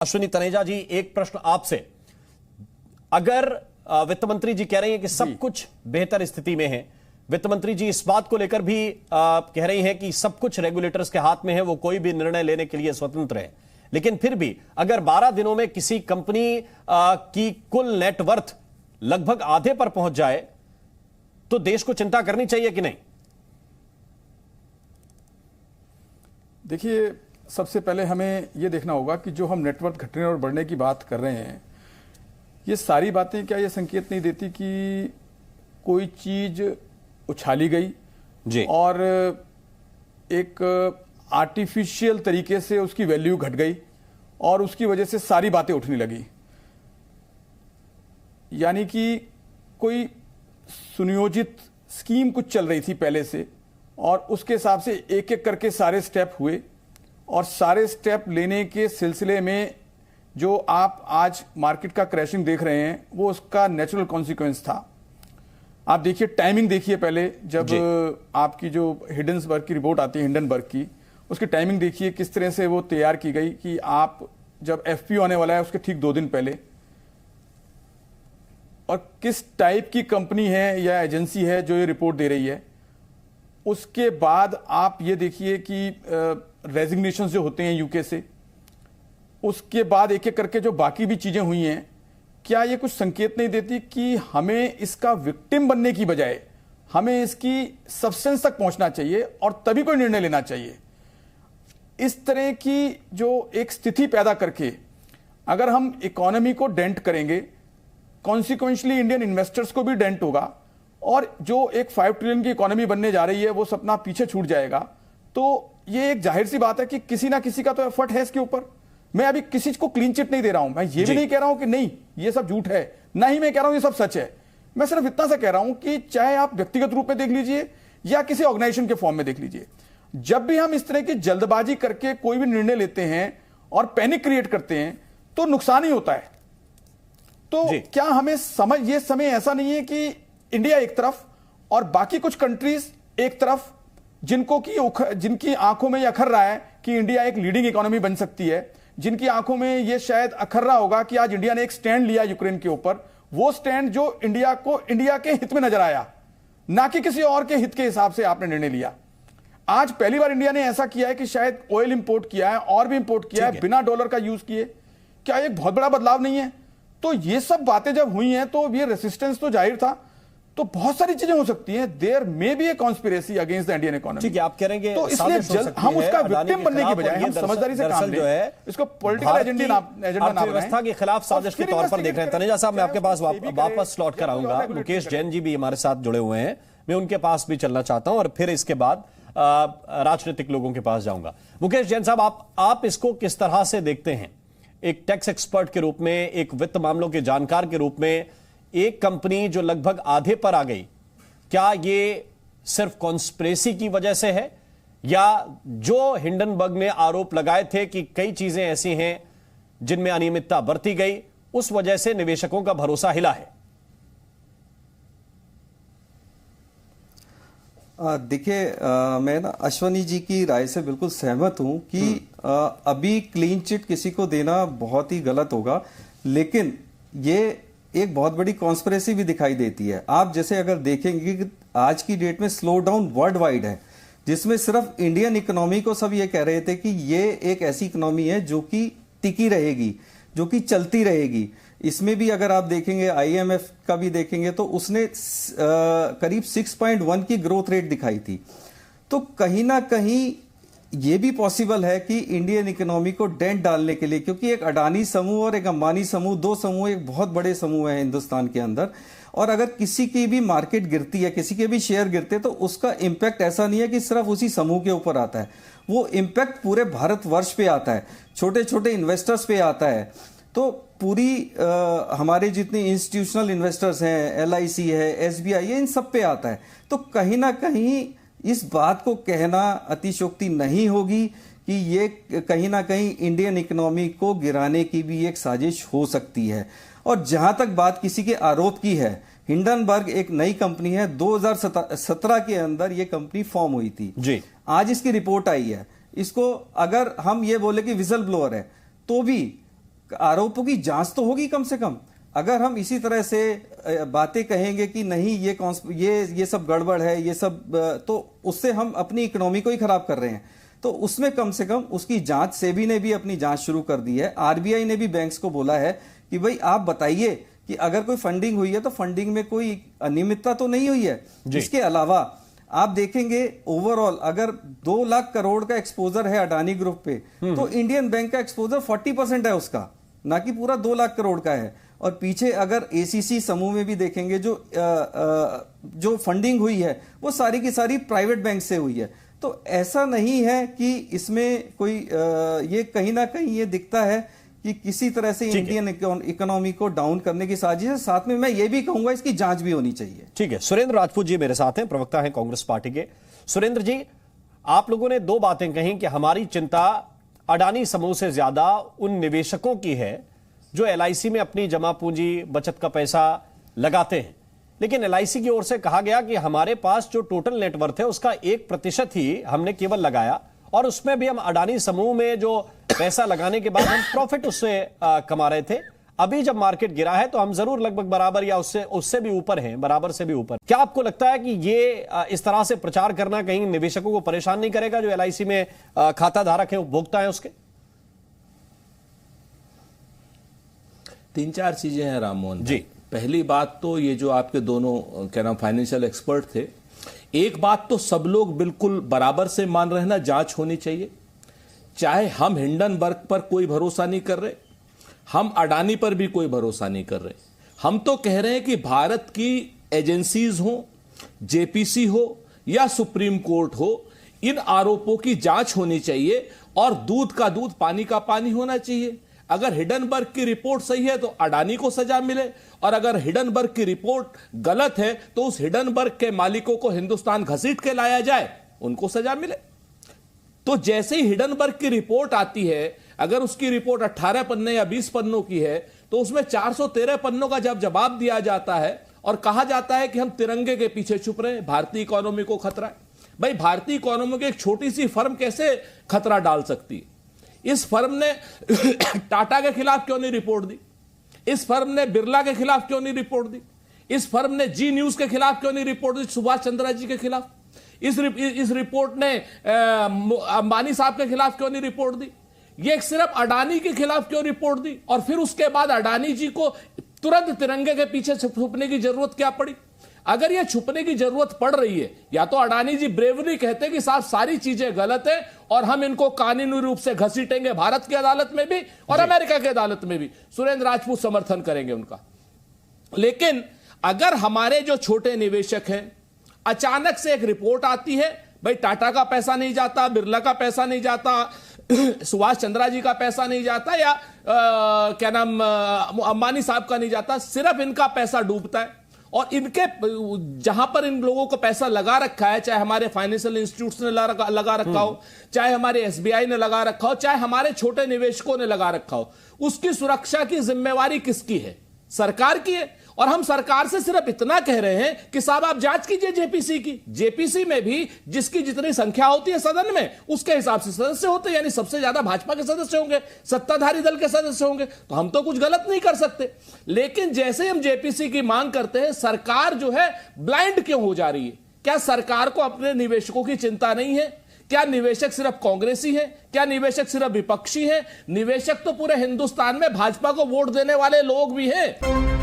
अश्विनी तनेजा जी, एक प्रश्न आपसे। अगर वित्त मंत्री जी कह रही हैं कि सब कुछ बेहतर स्थिति में है, वित्त मंत्री जी इस बात को लेकर भी कह रही हैं कि सब कुछ रेगुलेटर्स के हाथ में है, वो कोई भी निर्णय लेने के लिए स्वतंत्र है, लेकिन फिर भी अगर 12 दिनों में किसी कंपनी की कुल नेटवर्थ लगभग आधे पर पहुंच जाए तो देश को चिंता करनी चाहिए कि नहीं? देखिए, सबसे पहले हमें यह देखना होगा कि जो हम नेटवर्थ घटने और बढ़ने की बात कर रहे हैं, ये सारी बातें क्या ये संकेत नहीं देती कि कोई चीज उछाली गई जी, और एक आर्टिफिशियल तरीके से उसकी वैल्यू घट गई और उसकी वजह से सारी बातें उठने लगी। यानी कि कोई सुनियोजित स्कीम कुछ चल रही थी पहले से और उसके हिसाब से एक एक करके सारे स्टेप हुए और सारे स्टेप लेने के सिलसिले में जो आप आज मार्केट का क्रैशिंग देख रहे हैं वो उसका नेचुरल कॉन्सिक्वेंस था। आप देखिए, टाइमिंग देखिए, पहले जब आपकी जो हिंडनबर्ग की रिपोर्ट आती है, हिंडनबर्ग की, उसकी टाइमिंग देखिए किस तरह से वो तैयार की गई कि आप जब एफपीओ आने वाला है उसके ठीक 2 दिन पहले, और किस टाइप की कंपनी है या एजेंसी है जो ये रिपोर्ट दे रही है। उसके बाद आप ये देखिए कि रेजिग्नेशन जो होते हैं यूके से, उसके बाद एक एक करके जो बाकी भी चीजें हुई हैं, क्या ये कुछ संकेत नहीं देती कि हमें इसका विक्टिम बनने की बजाय हमें इसकी सब्सटेंस तक पहुंचना चाहिए और तभी कोई निर्णय लेना चाहिए। इस तरह की जो एक स्थिति पैदा करके अगर हम इकोनॉमी को डेंट करेंगे, कॉन्सिक्वेंशली इंडियन इन्वेस्टर्स को भी डेंट होगा और जो एक 5 ट्रिलियन की इकोनॉमी बनने जा रही है वो सपना पीछे छूट जाएगा। तो ये एक जाहिर सी बात है कि किसी ना किसी का तो एफर्ट है इसके ऊपर। मैं अभी किसी को क्लीन चिट नहीं दे रहा हूं, मैं ये भी नहीं कह रहा हूं कि नहीं ये सब झूठ है, ना ही मैं कह रहा हूं ये सब सच है। मैं सिर्फ इतना सा कह रहा हूं कि चाहे आप व्यक्तिगत रूप में देख लीजिए या किसी ऑर्गेनाइजेशन के फॉर्म में देख लीजिए, जब भी हम इस तरह की जल्दबाजी करके कोई भी निर्णय लेते हैं और पैनिक क्रिएट करते हैं तो नुकसान ही होता है। तो क्या हमें ये समय ऐसा नहीं है कि इंडिया एक तरफ और बाकी कुछ कंट्रीज एक तरफ, जिनकी आंखों में यह अखर रहा है कि इंडिया एक लीडिंग इकोनॉमी बन सकती है, जिनकी आंखों में यह शायद अखर रहा होगा कि आज इंडिया ने एक स्टैंड लिया यूक्रेन के ऊपर, वो स्टैंड जो इंडिया को इंडिया के हित में नजर आया, ना कि किसी और के हित के हिसाब से आपने निर्णय लिया। आज पहली बार इंडिया ने ऐसा किया है कि शायद ऑयल इंपोर्ट किया है और भी इंपोर्ट किया है बिना डॉलर का यूज किए। क्या एक बहुत बड़ा बदलाव नहीं है? तो ये सब बातें जब हुई हैं तो ये रेसिस्टेंस तो जाहिर था। तो बहुत सारी चीजें हो सकती हैं। There may be a conspiracy against the Indian economy. ठीक है, आप कह रहे हैं तो इसलिए जल्द हम उसका विक्टिम बनने की बजाय हम समझदारी से काम जो है इसको पॉलिटिकल एजेंडा ना अर्थव्यवस्था के खिलाफ साजिश के तौर पर देख रहे हैं। तनेजा साहब, मैं आपके पास वापस लौट कर आऊंगा। मुकेश जैन जी भी हमारे साथ जुड़े हुए हैं, मैं उनके पास भी चलना चाहता हूं और फिर इसके बाद राजनीतिक लोगों के पास जाऊंगा। मुकेश जैन साहब, आप इसको किस तरह से देखते हैं? एक टैक्स एक्सपर्ट के रूप में, एक वित्त मामलों के जानकार के रूप में, एक कंपनी जो लगभग आधे पर आ गई, क्या ये सिर्फ कॉन्स्पिरेसी की वजह से है या जो हिंडनबर्ग ने आरोप लगाए थे कि कई चीजें ऐसी हैं जिनमें अनियमितता बरती गई, उस वजह से निवेशकों का भरोसा हिला है? देखिए, मैं ना अश्वनी जी की राय से बिल्कुल सहमत हूं कि अभी क्लीन चिट किसी को देना बहुत ही गलत होगा, लेकिन ये एक बहुत बड़ी कॉन्स्पिरेसी भी दिखाई देती है। आप जैसे अगर देखेंगे कि आज की डेट में स्लो डाउन वर्ल्ड वाइड है, जिसमें सिर्फ इंडियन इकोनॉमी को सब ये कह रहे थे कि ये एक ऐसी इकोनॉमी है जो कि टिकी रहेगी, जो कि चलती रहेगी। इसमें भी अगर आप देखेंगे, आईएमएफ का भी देखेंगे तो उसने करीब 6.1 की ग्रोथ रेट दिखाई थी। तो कहीं ना कहीं ये भी पॉसिबल है कि इंडियन इकोनॉमी को डेंट डालने के लिए, क्योंकि एक अडानी समूह और एक अंबानी समूह, 2 समूह एक बहुत बड़े समूह है हिंदुस्तान के अंदर, और अगर किसी की भी मार्केट गिरती है, किसी के भी शेयर गिरते, तो उसका इंपैक्ट ऐसा नहीं है कि सिर्फ उसी समूह के ऊपर आता है, वो इंपैक्ट पूरे भारतवर्ष पे आता है, छोटे छोटे इन्वेस्टर्स पे आता है। तो पूरी हमारे जितने इंस्टीट्यूशनल इन्वेस्टर्स हैं, LIC है, SBI, ये इन सब पे आता है। तो कहीं ना कहीं इस बात को कहना अतिशयोक्ति नहीं होगी कि ये कहीं ना कहीं इंडियन इकोनॉमी को गिराने की भी एक साजिश हो सकती है। और जहां तक बात किसी के आरोप की है, हिंडनबर्ग एक नई कंपनी है, 2017 के अंदर ये कंपनी फॉर्म हुई थी जी। आज इसकी रिपोर्ट आई है। इसको अगर हम ये बोले कि विजल ब्लोअर है, तो भी आरोपों की जांच तो होगी कम से कम। अगर हम इसी तरह से बातें कहेंगे कि नहीं ये सब गड़बड़ है, ये सब, तो उससे हम अपनी इकोनॉमी को ही खराब कर रहे हैं। तो उसमें कम से कम उसकी जांच, सेबी ने भी अपनी जांच शुरू कर दी है, आरबीआई ने भी बैंक्स को बोला है कि भाई आप बताइए कि अगर कोई फंडिंग हुई है तो फंडिंग में कोई अनियमितता तो नहीं हुई है। इसके अलावा आप देखेंगे ओवरऑल अगर 2 लाख करोड़ का एक्सपोजर है अडानी ग्रुप पे, तो इंडियन बैंक का एक्सपोजर 40% है उसका, ना कि पूरा 2 लाख करोड़ का है। और पीछे अगर एसीसी समूह में भी देखेंगे जो फंडिंग हुई है वो सारी की सारी प्राइवेट बैंक से हुई है। तो ऐसा नहीं है कि इसमें कोई ये कहीं ना कहीं ये दिखता है कि किसी तरह से इंडियन इकोनॉमी को डाउन करने की साजिश है। साथ में मैं ये भी कहूंगा इसकी जांच भी होनी चाहिए। ठीक है, सुरेंद्र राजपूत जी मेरे साथ हैं, प्रवक्ता हैं कांग्रेस पार्टी के। सुरेंद्र जी, आप लोगों ने 2 बातें कही कि हमारी चिंता अडानी समूह से ज्यादा उन निवेशकों की है जो एलआईसी में अपनी जमा पूंजी बचत का पैसा लगाते हैं, लेकिन एलआईसी की ओर से कहा गया कि हमारे पास जो टोटल नेटवर्थ है उसका 1% ही हमने केवल लगाया, और उसमें भी हम अडानी समूह में जो पैसा लगाने के बाद हम प्रॉफिट उससे कमा रहे थे। अभी जब मार्केट गिरा है तो हम जरूर लगभग बराबर या उससे भी ऊपर हैं, बराबर से भी ऊपर। क्या आपको लगता है कि ये इस तरह से प्रचार करना कहीं निवेशकों को परेशान नहीं करेगा जो एलआईसी में खाता धारक है, उपभोक्ता है उसके? 3-4 चीजें हैं राममोहन जी। पहली बात तो ये जो आपके दोनों क्या नाम फाइनेंशियल एक्सपर्ट थे, एक बात तो सब लोग बिल्कुल बराबर से मान रहे हैं ना, जांच होनी चाहिए। चाहे हम हिंडनबर्ग पर कोई भरोसा नहीं कर रहे, हम अडानी पर भी कोई भरोसा नहीं कर रहे, हम तो कह रहे हैं कि भारत की एजेंसीज हो, जेपीसी हो या सुप्रीम कोर्ट हो, इन आरोपों की जांच होनी चाहिए और दूध का दूध पानी का पानी होना चाहिए। अगर हिंडनबर्ग की रिपोर्ट सही है तो अडानी को सजा मिले, और अगर हिंडनबर्ग की रिपोर्ट गलत है तो उस हिंडनबर्ग के मालिकों को हिंदुस्तान घसीट के लाया जाए, उनको सजा मिले। तो जैसे ही हिंडनबर्ग की रिपोर्ट आती है, अगर उसकी रिपोर्ट 18 पन्ने या 20 पन्नों की है तो उसमें 413 पन्नों का जब जवाब दिया जाता है और कहा जाता है कि हम तिरंगे के पीछे छुप रहे हैं, भारतीय इकोनॉमी को खतरा है। भाई, भारतीय इकोनॉमी की एक छोटी सी फर्म कैसे खतरा डाल सकती है? इस फर्म ने टाटा के खिलाफ क्यों नहीं रिपोर्ट दी? इस फर्म ने बिरला के खिलाफ क्यों नहीं रिपोर्ट दी? इस फर्म ने जी न्यूज के खिलाफ क्यों नहीं रिपोर्ट दी, सुभाष चंद्रा जी के खिलाफ? इस रिपोर्ट ने अंबानी साहब के खिलाफ क्यों नहीं रिपोर्ट दी? ये सिर्फ अडानी के खिलाफ क्यों रिपोर्ट दी? और फिर उसके बाद अडानी जी को तुरंत तिरंगे के पीछे छुपने की जरूरत क्या पड़ी? अगर यह छुपने की जरूरत पड़ रही है, या तो अडानी जी ब्रेवली कहते कि साहब सारी चीजें गलत है और हम इनको कानूनी रूप से घसीटेंगे, भारत की अदालत में भी और अमेरिका की अदालत में भी। सुरेंद्र राजपूत समर्थन करेंगे उनका। लेकिन अगर हमारे जो छोटे निवेशक हैं, अचानक से एक रिपोर्ट आती है, भाई टाटा का पैसा नहीं जाता, बिरला का पैसा नहीं जाता, सुभाष चंद्रा जी का पैसा नहीं जाता, या क्या नाम अंबानी साहब का नहीं जाता, सिर्फ इनका पैसा डूबता है, और इनके जहां पर इन लोगों को पैसा लगा रखा है, चाहे हमारे फाइनेंशियल इंस्टीट्यूट्स ने लगा रखा हो, चाहे हमारे एसबीआई ने लगा रखा हो, चाहे हमारे छोटे निवेशकों ने लगा रखा हो, उसकी सुरक्षा की जिम्मेवारी किसकी है? सरकार की है। और हम सरकार से सिर्फ इतना कह रहे हैं कि साहब आप जांच कीजिए जेपीसी की। जेपीसी में भी जिसकी जितनी संख्या होती है सदन में, उसके हिसाब से सदस्य होते हैं, यानी सबसे ज्यादा भाजपा के सदस्य होंगे, सत्ताधारी दल के सदस्य होंगे, तो हम तो कुछ गलत नहीं कर सकते। लेकिन जैसे हम जेपीसी की मांग करते हैं, सरकार जो है ब्लाइंड क्यों हो जा रही है? क्या सरकार को अपने निवेशकों की चिंता नहीं है? क्या निवेशक सिर्फ कांग्रेसी हैं? क्या निवेशक सिर्फ विपक्षी हैं? निवेशक तो पूरे हिंदुस्तान में भाजपा को वोट देने वाले लोग भी हैं।